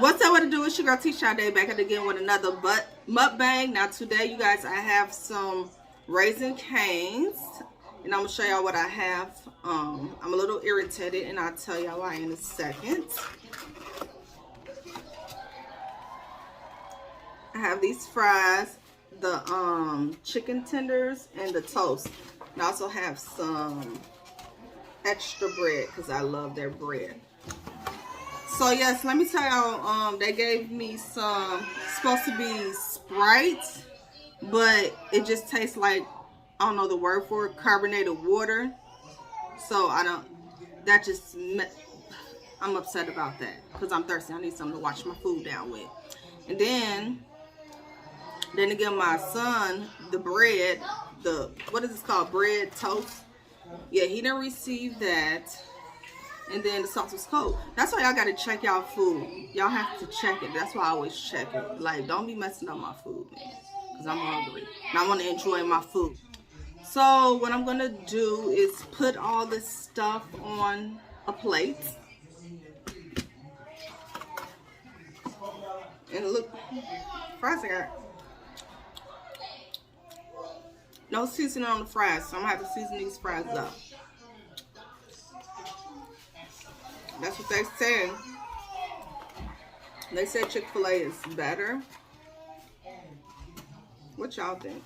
What's up, what to do? It's your girl T-Shot Day back at again with another mukbang. Now today, you guys, I have some Raisin Canes, and I'm gonna show y'all what I have. I'm a little irritated, and I'll tell y'all why in a second. I have these fries, the chicken tenders, and the toast. And I also have some extra bread because I love their bread. So yes, let me tell y'all, they gave me some, supposed to be Sprite, but it just tastes like, I don't know the word for it, carbonated water. So I'm upset about that because I'm thirsty. I need something to wash my food down with. And then again, my son, the bread, what is this called? Bread toast. Yeah, he didn't receive that. And then the sauce was cold. That's why y'all gotta check y'all food. Y'all have to check it. That's why I always check it. Like, don't be messing up my food, man. Because I'm hungry. And I want to enjoy my food. So, what I'm gonna do is put all this stuff on a plate. And look, fries I got. No seasoning on the fries. So, I'm gonna have to season these fries up. That's what they said. They said Chick-fil-A is better. What y'all think?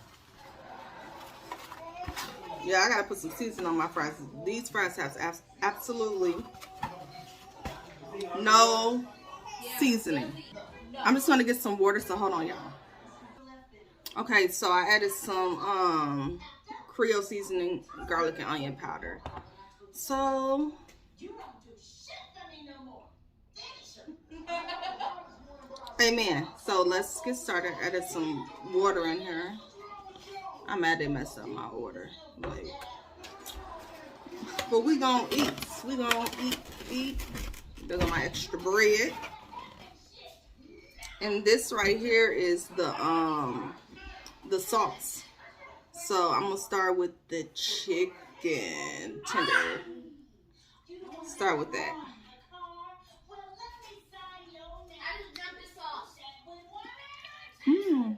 Yeah, I gotta put some seasoning on my fries. These fries have absolutely no seasoning. I'm just gonna get some water, so hold on, y'all. Okay, so I added some Creole seasoning, garlic, and onion powder. So amen. So let's get started. Added some water in here. I'm mad they messed up my order. Like, but we gonna eat. We gonna eat. There's my extra bread. And this right here is the sauce. So I'm gonna start with the chicken tender. Start with that. Mm.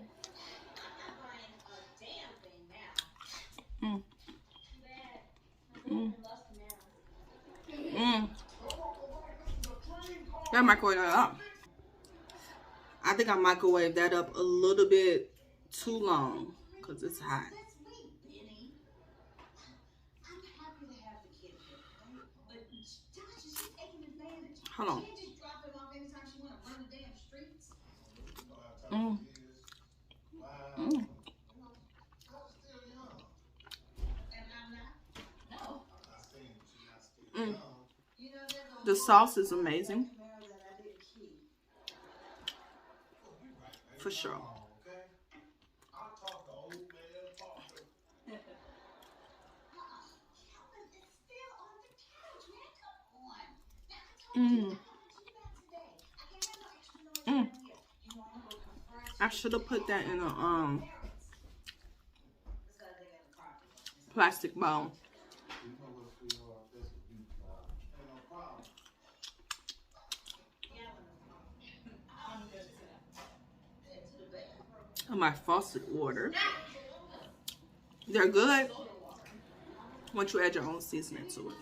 Mm. Mm. Mm. That microwave that up. I think I microwaved that up a little bit too long because it's hot. Hold on. Mm. Mm. Mm. The sauce is amazing. For sure. Mm. Mm. I should have put that in a plastic bowl. My faucet water. They're good once you add your own seasoning to it.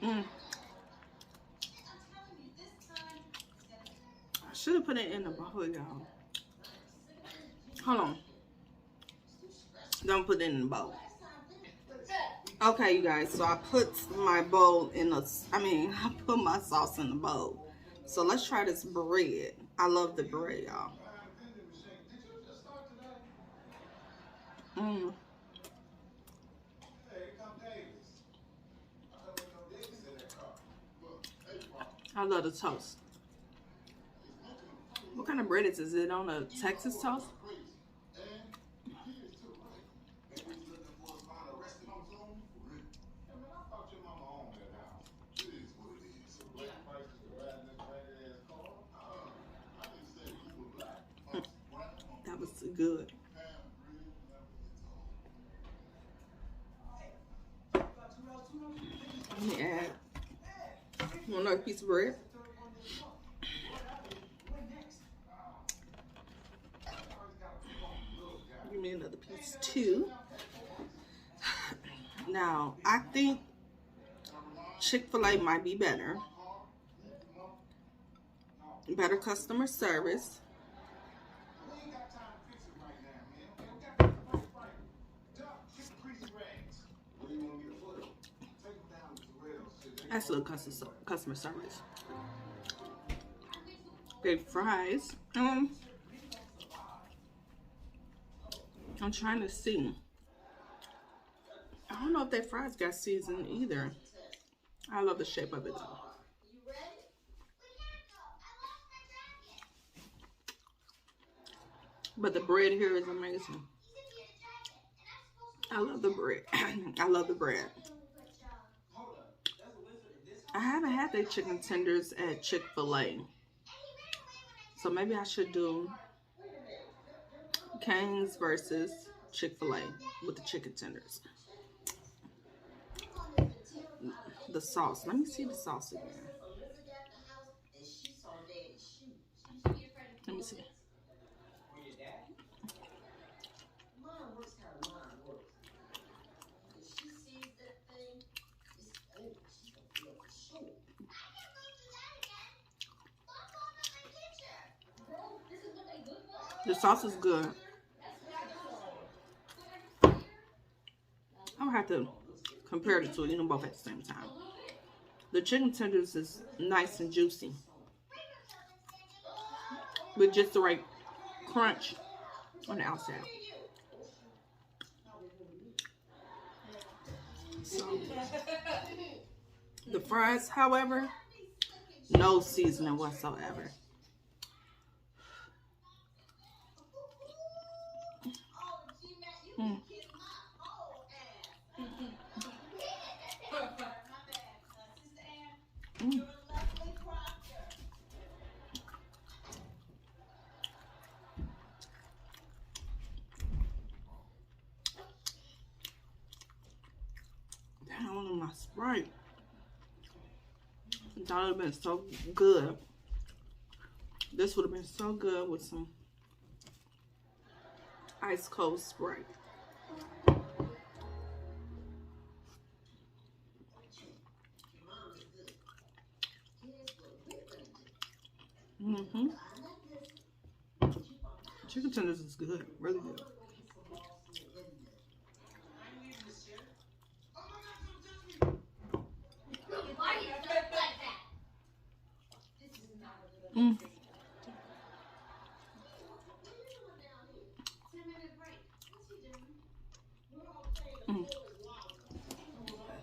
Mm. I should have put it in the bowl, y'all. Hold on. Don't put it in the bowl. Okay, you guys, so I put my bowl in I put my sauce in the bowl. So let's try this bread. I love the bread, y'all. Mm. I love the toast. What kind of bread is it? Is it on a Texas toast? That was good. Let me add another piece of bread. Give me another piece too. Now, I think Chick-fil-A might be better. Better customer service. Excellent customer service. Big fries. I'm trying to see. I don't know if their fries got seasoned either. I love the shape of it though. But the bread here is amazing. I love the bread. I love the bread. I haven't had their chicken tenders at Chick-fil-A. So maybe I should do Cane's versus Chick-fil-A with the chicken tenders. The sauce. Let me see the sauce again. Let me see. The sauce is good. I'll have to compare the two, eat them both at the same time. The chicken tenders is nice and juicy, with just the right crunch on the outside. So, the fries, however, no seasoning whatsoever. Down on my Sprite. That would have been so good. This would have been so good with some ice cold Sprite. Chicken tenders is good, really good.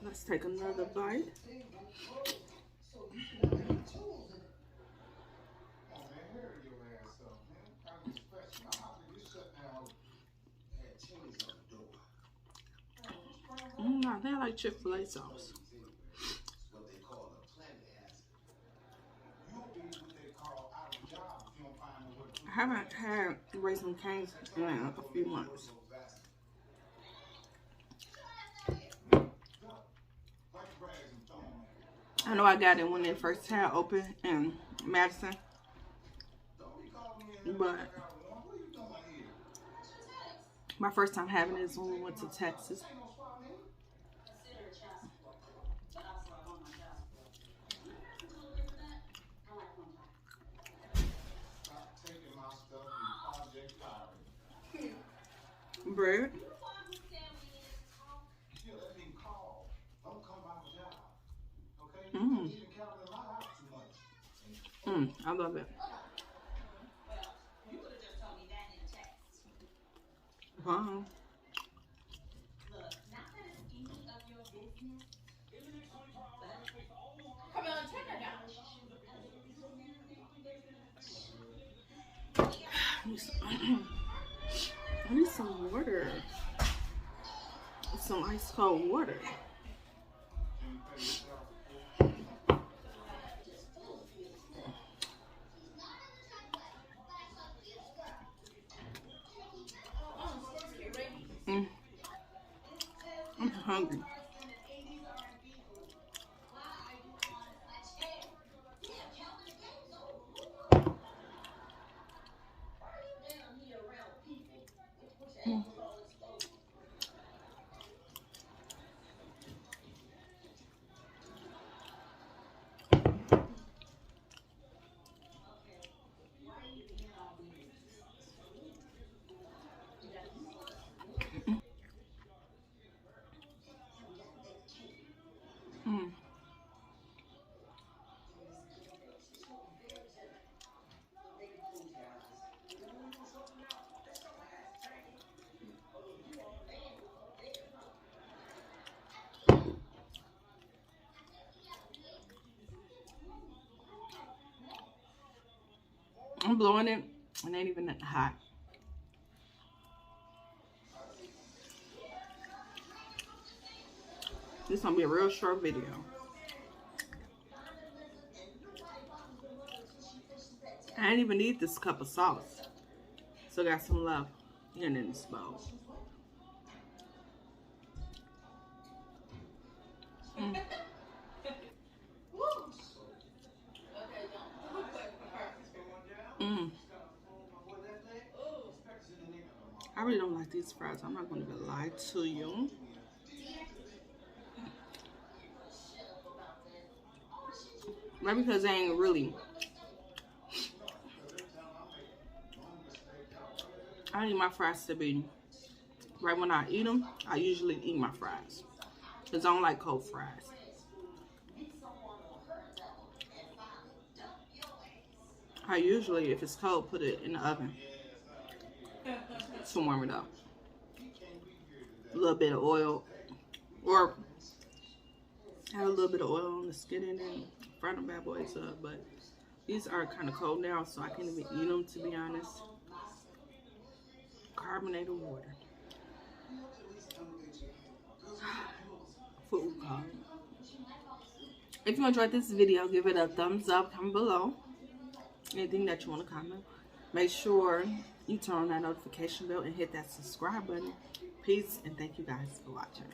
Let's take another bite. I think I like Chick-fil-A sauce. I haven't had Raisin Cane's in a few months. I know I got it when they first had open in Madison, but my first time having it is when we went to Texas. Bread. I love it. Wow. I need some water. Some ice cold water. I'm hungry. I'm blowing it. It ain't even that hot. This gonna be a real short video. I didn't even need this cup of sauce. So I got some left in this bowl. I really don't like these fries. I'm not going to lie to you. Maybe because they ain't really. I need my fries to be right when I eat them. I usually eat my fries because I don't like cold fries. I usually, if it's cold, put it in the oven to warm it up. A little bit of oil, or add a little bit of oil on the skin and then fry them bad boys up. But these are kind of cold now, so I can't even eat them, to be honest. Carbonated water. Food coloring. If you enjoyed this video, give it a thumbs up. Comment below anything that you want to comment. Make sure you turn on that notification bell and hit that subscribe button. Peace, and thank you guys for watching.